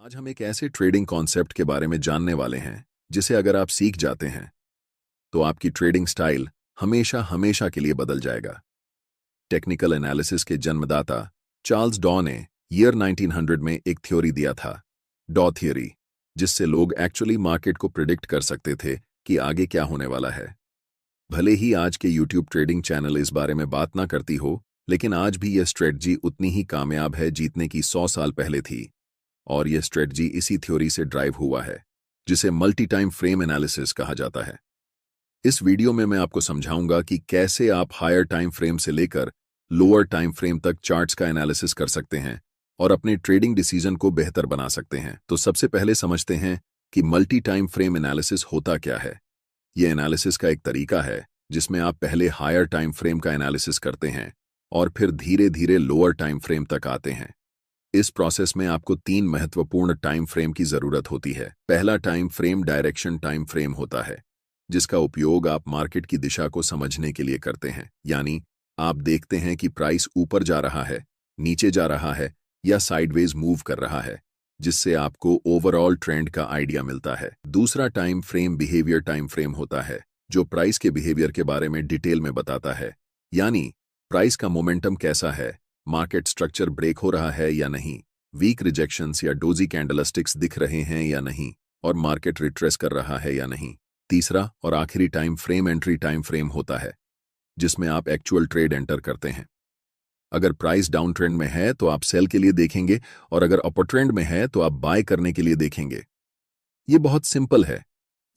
आज हम एक ऐसे ट्रेडिंग कॉन्सेप्ट के बारे में जानने वाले हैं जिसे अगर आप सीख जाते हैं तो आपकी ट्रेडिंग स्टाइल हमेशा हमेशा के लिए बदल जाएगा। टेक्निकल एनालिसिस के जन्मदाता चार्ल्स डॉ ने ईयर 1900 में एक थ्योरी दिया था, डॉ थियरी, जिससे लोग एक्चुअली मार्केट को प्रिडिक्ट कर सकते थे कि आगे क्या होने वाला है। भले ही आज के यूट्यूब ट्रेडिंग चैनल इस बारे में बात ना करती हो, लेकिन आज भी यह स्ट्रेटजी उतनी ही कामयाब है जीतने की 100 साल पहले थी। और यह स्ट्रेटजी इसी थ्योरी से ड्राइव हुआ है, जिसे मल्टी टाइम फ्रेम एनालिसिस कहा जाता है। इस वीडियो में मैं आपको समझाऊंगा कि कैसे आप हायर टाइम फ्रेम से लेकर लोअर टाइम फ्रेम तक चार्ट्स का एनालिसिस कर सकते हैं और अपने ट्रेडिंग डिसीजन को बेहतर बना सकते हैं। तो सबसे पहले समझते हैं कि मल्टी टाइम फ्रेम एनालिसिस होता क्या है। यह एनालिसिस का एक तरीका है जिसमें आप पहले हायर टाइम फ्रेम का एनालिसिस करते हैं और फिर धीरे धीरे लोअर टाइम फ्रेम तक आते हैं। इस प्रोसेस में आपको 3 महत्वपूर्ण टाइम फ्रेम की जरूरत होती है। पहला time frame direction time frame होता है, जिसका उपयोग आप मार्केट की दिशा को समझने के लिए करते हैं। यानी आप देखते हैं कि प्राइस ऊपर जा रहा है, नीचे जा रहा है या साइडवेज मूव कर रहा है, जिससे आपको ओवरऑल ट्रेंड का आइडिया मिलता है। दूसरा time frame behaviour time frame होता है, जो प्राइस के बिहेवियर के बारे में डिटेल में बताता है। यानी प्राइस का मोमेंटम कैसा है, मार्केट स्ट्रक्चर ब्रेक हो रहा है या नहीं, वीक रिजेक्शंस या डोजी कैंडलस्टिक्स दिख रहे हैं या नहीं, और मार्केट रिट्रेस कर रहा है या नहीं। तीसरा और आखिरी time frame entry time frame होता है, जिसमें आप एक्चुअल ट्रेड एंटर करते हैं। अगर प्राइस डाउन ट्रेंड में है तो आप सेल के लिए देखेंगे, और अगर अपर ट्रेंड में है तो आप बाय करने के लिए देखेंगे। ये बहुत सिंपल है।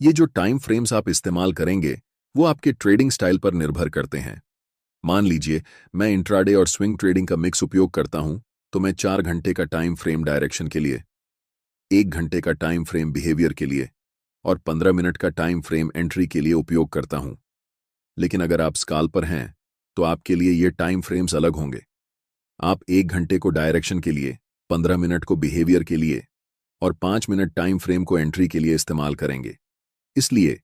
ये जो टाइम फ्रेम्स आप इस्तेमाल करेंगे वो आपके ट्रेडिंग स्टाइल पर निर्भर करते हैं। मान लीजिए मैं इंट्राडे और स्विंग ट्रेडिंग का मिक्स उपयोग करता हूं, तो मैं 4 घंटे का टाइम फ्रेम डायरेक्शन के लिए, 1 घंटे का टाइम फ्रेम बिहेवियर के लिए और 15 मिनट का टाइम फ्रेम एंट्री के लिए उपयोग करता हूं। लेकिन अगर आप स्काल्पर हैं तो आपके लिए ये टाइम फ्रेम्स अलग होंगे। आप 1 घंटे को डायरेक्शन के लिए, 15 मिनट को बिहेवियर के लिए और 5 मिनट टाइम फ्रेम को एंट्री के लिए इस्तेमाल करेंगे। इसलिए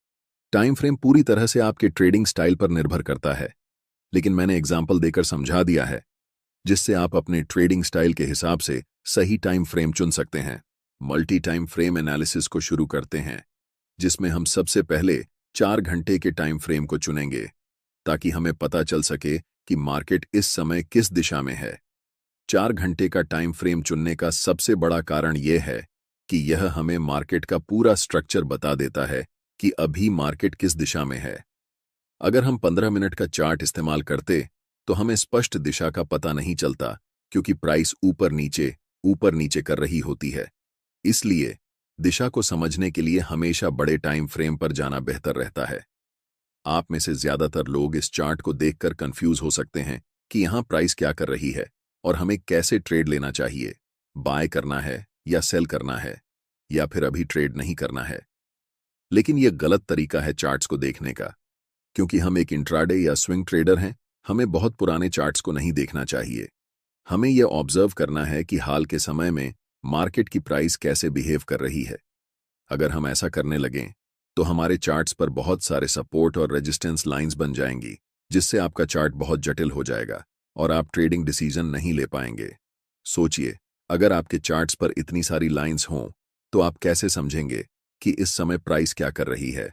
टाइम फ्रेम पूरी तरह से आपके ट्रेडिंग स्टाइल पर निर्भर करता है, लेकिन मैंने एग्जाम्पल देकर समझा दिया है, जिससे आप अपने ट्रेडिंग स्टाइल के हिसाब से सही टाइम फ्रेम चुन सकते हैं। मल्टी टाइम फ्रेम एनालिसिस को शुरू करते हैं, जिसमें हम सबसे पहले 4 घंटे के टाइम फ्रेम को चुनेंगे, ताकि हमें पता चल सके कि मार्केट इस समय किस दिशा में है। 4 घंटे का टाइम फ्रेम चुनने का सबसे बड़ा कारण यह है कि यह हमें मार्केट का पूरा स्ट्रक्चर बता देता है कि अभी मार्केट किस दिशा में है। अगर हम 15 मिनट का चार्ट इस्तेमाल करते तो हमें स्पष्ट दिशा का पता नहीं चलता, क्योंकि प्राइस ऊपर नीचे कर रही होती है। इसलिए दिशा को समझने के लिए हमेशा बड़े टाइम फ्रेम पर जाना बेहतर रहता है। आप में से ज्यादातर लोग इस चार्ट को देखकर कंफ्यूज हो सकते हैं कि यहां प्राइस क्या कर रही है और हमें कैसे ट्रेड लेना चाहिए, बाय करना है या सेल करना है, या फिर अभी ट्रेड नहीं करना है। लेकिन यह गलत तरीका है चार्ट्स को देखने का, क्योंकि हम एक इंट्राडे या स्विंग ट्रेडर हैं। हमें बहुत पुराने चार्ट्स को नहीं देखना चाहिए। हमें यह ऑब्जर्व करना है कि हाल के समय में मार्केट की प्राइस कैसे बिहेव कर रही है। अगर हम ऐसा करने लगें तो हमारे चार्ट्स पर बहुत सारे सपोर्ट और रेजिस्टेंस लाइंस बन जाएंगी, जिससे आपका चार्ट बहुत जटिल हो जाएगा और आप ट्रेडिंग डिसीजन नहीं ले पाएंगे। सोचिए, अगर आपके चार्ट्स पर इतनी सारी लाइंस हों तो आप कैसे समझेंगे कि इस समय प्राइस क्या कर रही है।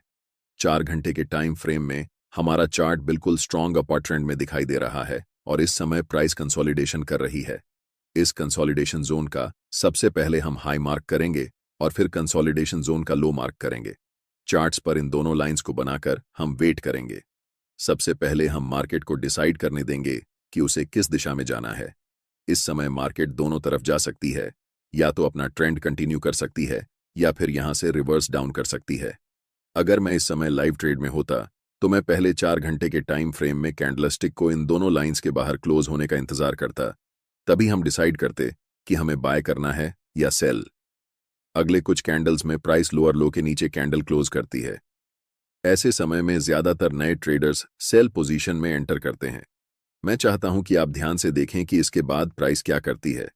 4 घंटे के टाइम फ्रेम में हमारा चार्ट बिल्कुल स्ट्रॉन्ग अपर ट्रेंड में दिखाई दे रहा है और इस समय प्राइस कंसोलिडेशन कर रही है। इस कंसोलिडेशन जोन का सबसे पहले हम हाई मार्क करेंगे और फिर कंसोलिडेशन जोन का लो मार्क करेंगे। चार्ट्स पर इन दोनों लाइंस को बनाकर हम वेट करेंगे। सबसे पहले हम मार्केट को डिसाइड करने देंगे कि उसे किस दिशा में जाना है। इस समय मार्केट दोनों तरफ जा सकती है, या तो अपना ट्रेंड कंटिन्यू कर सकती है या फिर यहां से रिवर्स डाउन कर सकती है। अगर मैं इस समय लाइव ट्रेड में होता तो मैं पहले 4 घंटे के टाइम फ्रेम में कैंडलस्टिक को इन दोनों लाइंस के बाहर क्लोज होने का इंतजार करता। तभी हम डिसाइड करते कि हमें बाय करना है या सेल। अगले कुछ कैंडल्स में प्राइस लोअर लो के नीचे कैंडल क्लोज करती है। ऐसे समय में ज्यादातर नए ट्रेडर्स सेल पोजीशन में एंटर करते हैं। मैं चाहता हूं कि आप ध्यान से देखें कि इसके बाद प्राइस क्या करती है।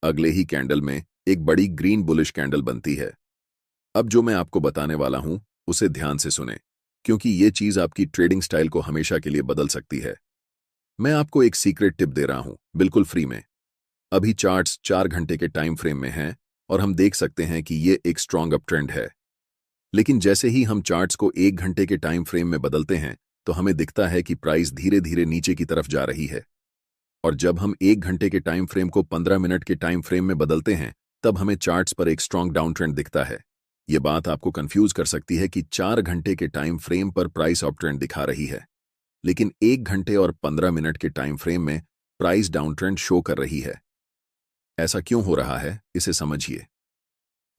अगले ही कैंडल में एक बड़ी ग्रीन बुलिश कैंडल बनती है। अब जो मैं आपको बताने वाला हूं उसे ध्यान से सुनें, क्योंकि ये चीज आपकी ट्रेडिंग स्टाइल को हमेशा के लिए बदल सकती है। मैं आपको एक सीक्रेट टिप दे रहा हूं, बिल्कुल फ्री में। अभी चार्ट्स 4 घंटे के टाइम फ्रेम में हैं और हम देख सकते हैं कि ये एक स्ट्रॉन्ग अप ट्रेंड है। लेकिन जैसे ही हम चार्ट्स को 1 घंटे के टाइम फ्रेम में बदलते हैं तो हमें दिखता है कि प्राइस धीरे धीरे नीचे की तरफ जा रही है। और जब हम 1 घंटे के टाइम फ्रेम को 15 मिनट के टाइम फ्रेम में बदलते हैं तब हमें चार्ट्स पर एक स्ट्रॉन्ग डाउन ट्रेंड दिखता है। ये बात आपको कंफ्यूज कर सकती है कि 4 घंटे के टाइम फ्रेम पर प्राइस अप ट्रेंड दिखा रही है, लेकिन 1 घंटे और 15 मिनट के टाइम फ्रेम में प्राइस डाउन ट्रेंड शो कर रही है। ऐसा क्यों हो रहा है, इसे समझिए।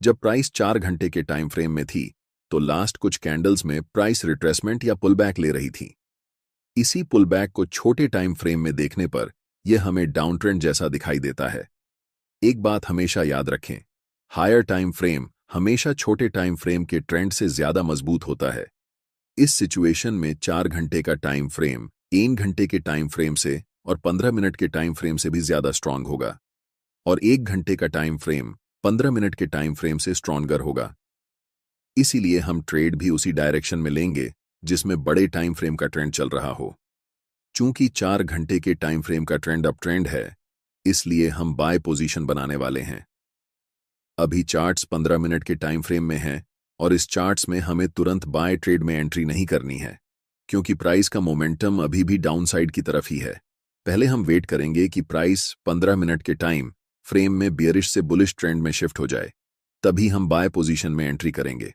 जब प्राइस 4 घंटे के टाइम फ्रेम में थी तो लास्ट कुछ कैंडल्स में प्राइस रिट्रेसमेंट या पुलबैक ले रही थी। इसी पुलबैक को छोटे टाइम फ्रेम में देखने पर यह हमें डाउन ट्रेंड जैसा दिखाई देता है। एक बात हमेशा याद रखें, हायर टाइम फ्रेम हमेशा छोटे टाइम फ्रेम के ट्रेंड से ज्यादा मजबूत होता है। इस सिचुएशन में 4 घंटे का टाइम फ्रेम 1 घंटे के टाइम फ्रेम से और 15 मिनट के टाइम फ्रेम से भी ज्यादा स्ट्रांग होगा, और 1 घंटे का टाइम फ्रेम 15 मिनट के टाइम फ्रेम से स्ट्रॉन्गर होगा। इसीलिए हम ट्रेड भी उसी डायरेक्शन में लेंगे जिसमें बड़े टाइम फ्रेम का ट्रेंड चल रहा हो। चूंकि 4 घंटे के टाइम फ्रेम का ट्रेंड अप ट्रेंड है, इसलिए हम बाय पोजीशन बनाने वाले हैं। अभी चार्ट्स 15 मिनट के टाइम फ्रेम में हैं और इस चार्ट्स में हमें तुरंत बाय ट्रेड में एंट्री नहीं करनी है, क्योंकि प्राइस का मोमेंटम अभी भी डाउनसाइड की तरफ ही है। पहले हम वेट करेंगे कि प्राइस 15 मिनट के टाइम फ्रेम में बियरिश से बुलिश ट्रेंड में शिफ्ट हो जाए, तभी हम बाय पोजीशन में एंट्री करेंगे।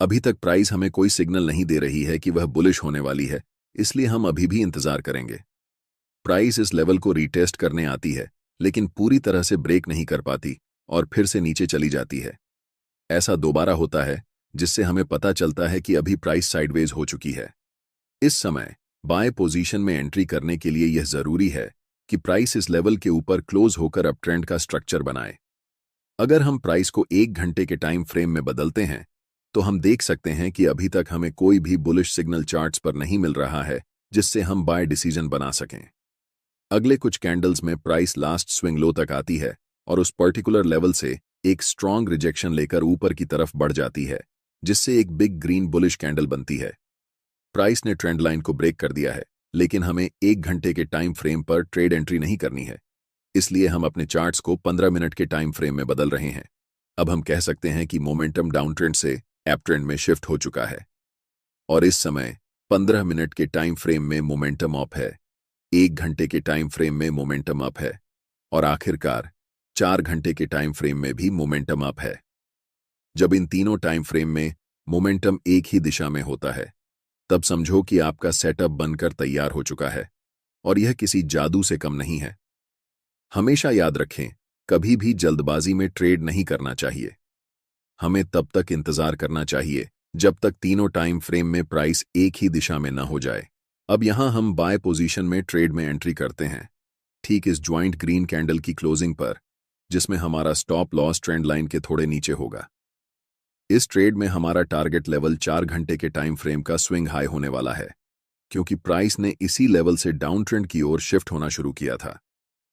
अभी तक प्राइस हमें कोई सिग्नल नहीं दे रही है कि वह बुलिश होने वाली है, इसलिए हम अभी भी इंतजार करेंगे। प्राइस इस लेवल को रीटेस्ट करने आती है, लेकिन पूरी तरह से ब्रेक नहीं कर पाती और फिर से नीचे चली जाती है। ऐसा दोबारा होता है, जिससे हमें पता चलता है कि अभी प्राइस साइडवेज हो चुकी है। इस समय बाय पोजीशन में एंट्री करने के लिए यह जरूरी है कि प्राइस इस लेवल के ऊपर क्लोज होकर अप ट्रेंड का स्ट्रक्चर बनाए। अगर हम प्राइस को 1 घंटे के टाइम फ्रेम में बदलते हैं तो हम देख सकते हैं कि अभी तक हमें कोई भी बुलिश सिग्नल चार्ट्स पर नहीं मिल रहा है जिससे हम बाय डिसीजन बना सकें। अगले कुछ कैंडल्स में प्राइस लास्ट स्विंग लो तक आती है और उस पर्टिकुलर लेवल से एक स्ट्रॉन्ग रिजेक्शन लेकर ऊपर की तरफ बढ़ जाती है, जिससे एक बिग ग्रीन बुलिश कैंडल बनती है। प्राइस ने ट्रेंड लाइन को ब्रेक कर दिया है, लेकिन हमें 1 घंटे के टाइम फ्रेम पर ट्रेड एंट्री नहीं करनी है, इसलिए हम अपने चार्ट्स को 15 मिनट के टाइम फ्रेम में बदल रहे हैं। अब हम कह सकते हैं कि मोमेंटम डाउन ट्रेंड से अप ट्रेंड में शिफ्ट हो चुका है और इस समय 15 मिनट के टाइम फ्रेम में मोमेंटम अप है, 1 घंटे के टाइम फ्रेम में मोमेंटम अप है और आखिरकार 4 घंटे के टाइम फ्रेम में भी मोमेंटम अप है। जब इन तीनों टाइम फ्रेम में मोमेंटम एक ही दिशा में होता है, तब समझो कि आपका सेटअप बनकर तैयार हो चुका है और यह किसी जादू से कम नहीं है। हमेशा याद रखें, कभी भी जल्दबाजी में ट्रेड नहीं करना चाहिए। हमें तब तक इंतजार करना चाहिए जब तक तीनों टाइम फ्रेम में प्राइस एक ही दिशा में न हो जाए। अब यहां हम बाय पोजीशन में ट्रेड में एंट्री करते हैं, ठीक इस ज्वाइंट ग्रीन कैंडल की क्लोजिंग पर, जिसमें हमारा स्टॉप लॉस ट्रेंड लाइन के थोड़े नीचे होगा। इस ट्रेड में हमारा टारगेट लेवल 4 घंटे के टाइम फ्रेम का स्विंग हाई होने वाला है, क्योंकि प्राइस ने इसी लेवल से डाउन ट्रेंड की ओर शिफ्ट होना शुरू किया था।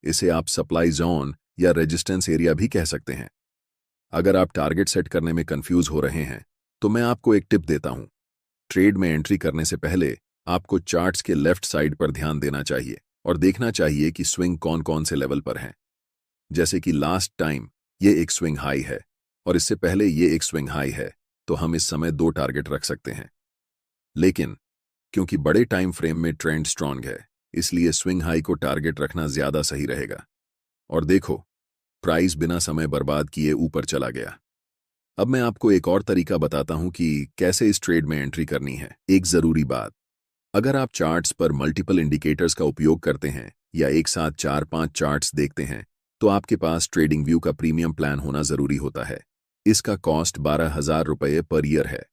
इसे आप सप्लाई जोन या रेजिस्टेंस एरिया भी कह सकते हैं। अगर आप टारगेट सेट करने में कंफ्यूज हो रहे हैं तो मैं आपको एक टिप देता हूं। ट्रेड में एंट्री करने से पहले आपको चार्ट्स के लेफ्ट साइड पर ध्यान देना चाहिए और देखना चाहिए कि स्विंग कौन कौन से लेवल पर हैं। जैसे कि लास्ट टाइम ये एक स्विंग हाई है और इससे पहले ये एक स्विंग हाई है, तो हम इस समय 2 टारगेट रख सकते हैं। लेकिन क्योंकि बड़े टाइम फ्रेम में ट्रेंड स्ट्रांग है, इसलिए स्विंग हाई को टारगेट रखना ज्यादा सही रहेगा। और देखो, प्राइस बिना समय बर्बाद किए ऊपर चला गया। अब मैं आपको एक और तरीका बताता हूं कि कैसे इस ट्रेड में एंट्री करनी है। एक जरूरी बात, अगर आप चार्ट्स पर मल्टीपल इंडिकेटर्स का उपयोग करते हैं या एक साथ 4-5 चार्ट्स देखते हैं, तो आपके पास ट्रेडिंग व्यू का प्रीमियम प्लान होना जरूरी होता है। इसका कॉस्ट 12,000 रुपये पर ईयर है।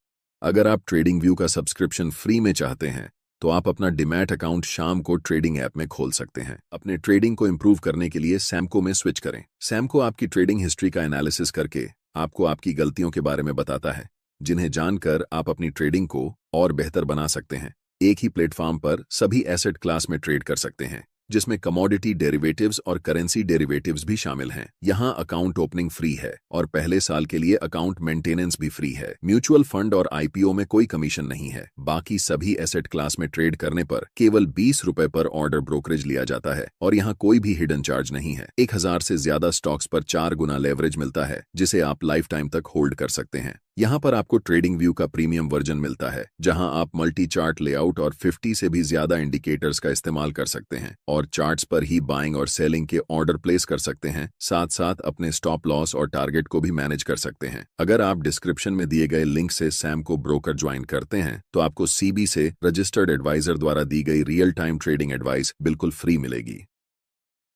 अगर आप ट्रेडिंग व्यू का सब्सक्रिप्शन फ्री में चाहते हैं तो आप अपना डिमैट अकाउंट शाम को ट्रेडिंग ऐप में खोल सकते हैं। अपने ट्रेडिंग को इंप्रूव करने के लिए सैमको में स्विच करें। सैमको आपकी ट्रेडिंग हिस्ट्री का एनालिसिस करके आपको आपकी गलतियों के बारे में बताता है, जिन्हें जानकर आप अपनी ट्रेडिंग को और बेहतर बना सकते हैं। एक ही प्लेटफॉर्म पर सभी एसेट क्लास में ट्रेड कर सकते हैं। जिसमें कमोडिटी डेरिवेटिव्स और करेंसी डेरिवेटिव्स भी शामिल हैं। यहाँ अकाउंट ओपनिंग फ्री है और पहले साल के लिए अकाउंट मेंटेनेंस भी फ्री है। म्यूचुअल फंड और आईपीओ में कोई कमीशन नहीं है। बाकी सभी एसेट क्लास में ट्रेड करने पर केवल 20 रुपए पर ऑर्डर ब्रोकरेज लिया जाता है और यहाँ कोई भी हिडन चार्ज नहीं है। 1000 से ज्यादा स्टॉक्स पर 4 गुना लेवरेज मिलता है, जिसे आप लाइफ टाइम तक होल्ड कर सकते हैं। यहाँ पर आपको ट्रेडिंग व्यू का प्रीमियम वर्जन मिलता है, जहां आप मल्टी चार्ट लेआउट और 50 से भी ज्यादा इंडिकेटर्स का इस्तेमाल कर सकते हैं और चार्ट्स पर ही बाइंग और सेलिंग के ऑर्डर प्लेस कर सकते हैं। साथ साथ अपने स्टॉप लॉस और टारगेट को भी मैनेज कर सकते हैं। अगर आप डिस्क्रिप्शन में दिए गए लिंक से सैम को ब्रोकर ज्वाइन करते हैं तो आपको सीबी से रजिस्टर्ड एडवाइजर द्वारा दी गई रियल टाइम ट्रेडिंग एडवाइस बिल्कुल फ्री मिलेगी।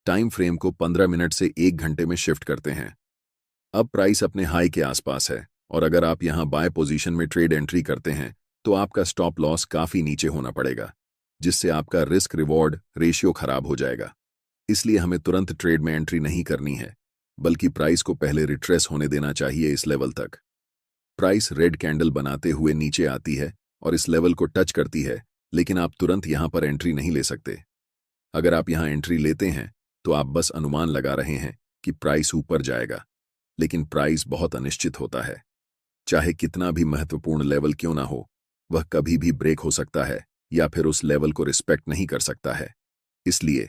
टाइम फ्रेम को 15 मिनट से 1 घंटे में शिफ्ट करते हैं। अब प्राइस अपने हाई के आसपास है और अगर आप यहां बाय पोजीशन में ट्रेड एंट्री करते हैं तो आपका स्टॉप लॉस काफी नीचे होना पड़ेगा, जिससे आपका रिस्क रिवॉर्ड रेशियो खराब हो जाएगा। इसलिए हमें तुरंत ट्रेड में एंट्री नहीं करनी है, बल्कि प्राइस को पहले रिट्रेस होने देना चाहिए। इस लेवल तक प्राइस रेड कैंडल बनाते हुए नीचे आती है और इस लेवल को टच करती है, लेकिन आप तुरंत यहां पर एंट्री नहीं ले सकते। अगर आप यहां एंट्री लेते हैं तो आप बस अनुमान लगा रहे हैं कि प्राइस ऊपर जाएगा, लेकिन प्राइस बहुत अनिश्चित होता है। चाहे कितना भी महत्वपूर्ण लेवल क्यों ना हो, वह कभी भी ब्रेक हो सकता है या फिर उस लेवल को रिस्पेक्ट नहीं कर सकता है। इसलिए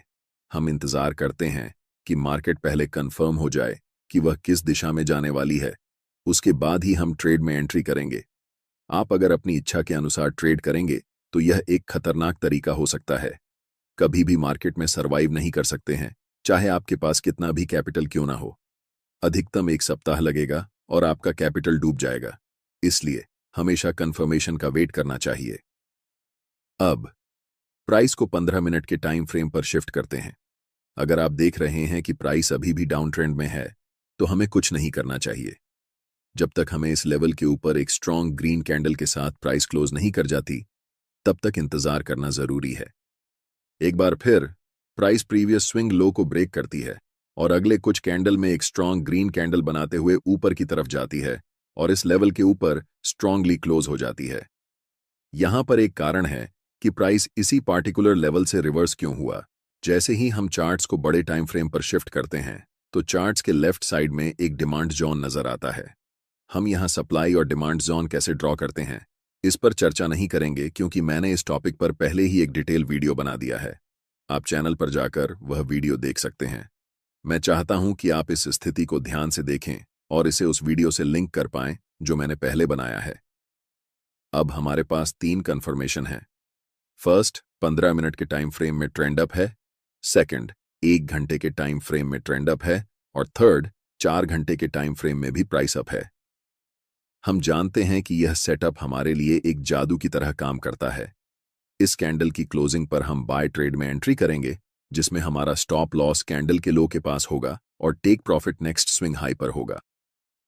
हम इंतजार करते हैं कि मार्केट पहले कंफर्म हो जाए कि वह किस दिशा में जाने वाली है, उसके बाद ही हम ट्रेड में एंट्री करेंगे। आप अगर अपनी इच्छा के अनुसार ट्रेड करेंगे तो यह एक खतरनाक तरीका हो सकता है। कभी भी मार्केट में सर्वाइव नहीं कर सकते हैं, चाहे आपके पास कितना भी कैपिटल क्यों ना हो। अधिकतम 1 सप्ताह लगेगा और आपका कैपिटल डूब जाएगा। इसलिए हमेशा कंफर्मेशन का वेट करना चाहिए। अब प्राइस को 15 मिनट के टाइम फ्रेम पर शिफ्ट करते हैं। अगर आप देख रहे हैं कि प्राइस अभी भी डाउन ट्रेंड में है तो हमें कुछ नहीं करना चाहिए जब तक हमें इस लेवल के ऊपर एक स्ट्रॉन्ग ग्रीन कैंडल के साथ प्राइस क्लोज नहीं कर जाती। तब तक इंतजार करना जरूरी है। एक बार फिर प्राइस प्रीवियस स्विंग लो को ब्रेक करती है और अगले कुछ कैंडल में एक स्ट्रॉन्ग ग्रीन कैंडल बनाते हुए ऊपर की तरफ जाती है और इस लेवल के ऊपर स्ट्रांगली क्लोज हो जाती है। यहां पर एक कारण है कि प्राइस इसी पार्टिकुलर लेवल से रिवर्स क्यों हुआ। जैसे ही हम चार्ट्स को बड़े टाइम फ्रेम पर शिफ्ट करते हैं तो चार्ट्स के लेफ्ट साइड में एक डिमांड जोन नजर आता है। हम यहां सप्लाई और डिमांड जोन कैसे ड्रॉ करते हैं इस पर चर्चा नहीं करेंगे, क्योंकि मैंने इस टॉपिक पर पहले ही एक डिटेल वीडियो बना दिया है। आप चैनल पर जाकर वह वीडियो देख सकते हैं। मैं चाहता हूं कि आप इस स्थिति को ध्यान से देखें और इसे उस वीडियो से लिंक कर पाएं जो मैंने पहले बनाया है। अब हमारे पास 3 कंफर्मेशन हैं। फर्स्ट, 15 मिनट के टाइम फ्रेम में ट्रेंड अप है। सेकंड, 1 घंटे के टाइम फ्रेम में ट्रेंड अप है। और थर्ड, 4 घंटे के टाइम फ्रेम में भी प्राइस अप है। हम जानते हैं कि यह सेटअप हमारे लिए एक जादू की तरह काम करता है। इस कैंडल की क्लोजिंग पर हम बाय ट्रेड में एंट्री करेंगे, जिसमें हमारा स्टॉप लॉस कैंडल के लो के पास होगा और take profit next swing high पर होगा।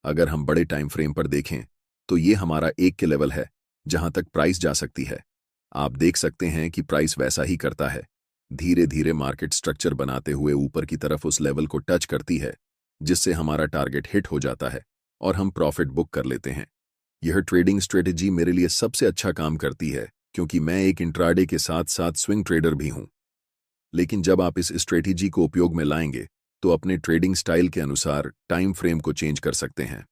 अगर हम बड़े टाइम फ्रेम पर देखें तो ये हमारा 1 के लेवल है जहां तक प्राइस जा सकती है। आप देख सकते हैं कि प्राइस वैसा ही करता है। धीरे धीरे मार्केट स्ट्रक्चर बनाते हुए ऊपर की तरफ उस लेवल को टच करती है, जिससे हमारा टारगेट हिट हो जाता है और हम प्रॉफिट बुक कर लेते हैं। यह ट्रेडिंग स्ट्रेटेजी मेरे लिए सबसे अच्छा काम करती है, क्योंकि मैं एक इंट्राडे के साथ साथ स्विंग ट्रेडर भी हूं। लेकिन जब आप इस स्ट्रेटेजी को उपयोग में लाएंगे तो अपने ट्रेडिंग स्टाइल के अनुसार टाइम फ्रेम को चेंज कर सकते हैं।